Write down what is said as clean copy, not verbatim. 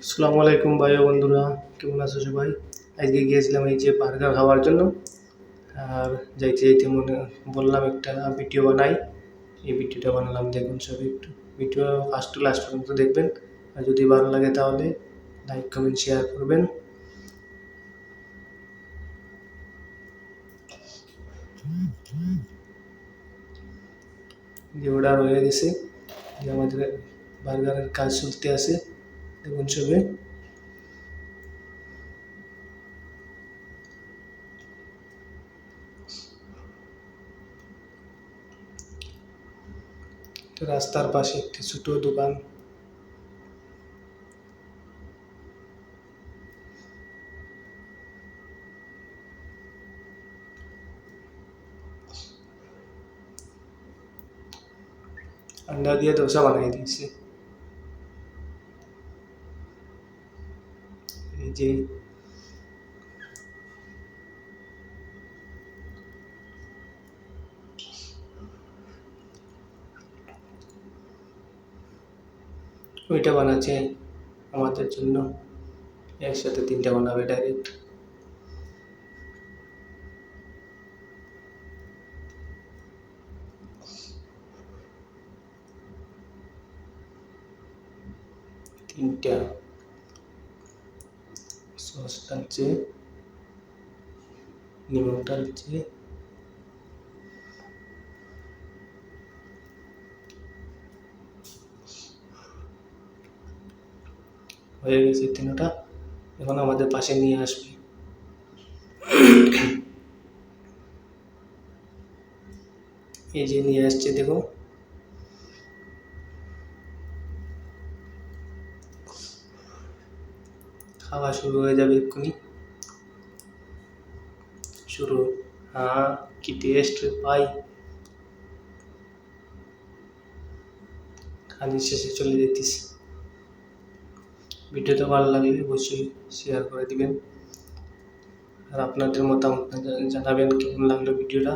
আসসালামু আলাইকুম ভাই ও বন্ধুরা, কেমন আছো সবাই? আজকে গিয়েছিলাম এই যে বার্গার খাওয়ার জন্য। আর যাইতে যাইতে মনে বললাম একটা ভিডিও বানাই। এই ভিডিওটা বানালাম, দেখুন সবাই একটু ভিডিও ফার্স্ট টু লাস্ট পর্যন্ত দেখবেন। আর যদি ভালো লাগে তাহলে লাইক কমেন্ট শেয়ার করবেন। যে অর্ডার হয়ে গেছে, যে আমাদের বার্গারের কাজ চলতে আছে, দেখুন সবাই। রাস্তার পাশে একটি ছোট দোকান। अंडा দিয়ে ধোসা বানিয়ে দিয়েছে। এই যে ওইটা বানাচ্ছে আমাদের জন্য, একসাথে 3টা বানাবে ডাইরেক্ট। তিনটা সস ডালছে, নিমক ডালছে, হয়ে গেছে 3টা। এখন আমাদের পাশে নিয়ে আসবে। এই যে নিয়ে আসছে, দেখো। খাওয়া শুরু হয়ে যাবে এক্ষুনি। শুরু। হ্যাঁ, কি টেস্ট ভাই! খালি শেষে চলে যেতেছি। ভিডিওটা ভালো লাগলে অবশ্যই শেয়ার করে দিবেন। আর আপনাদের মতামত জানাবেন কেমন লাগলো ভিডিওটা।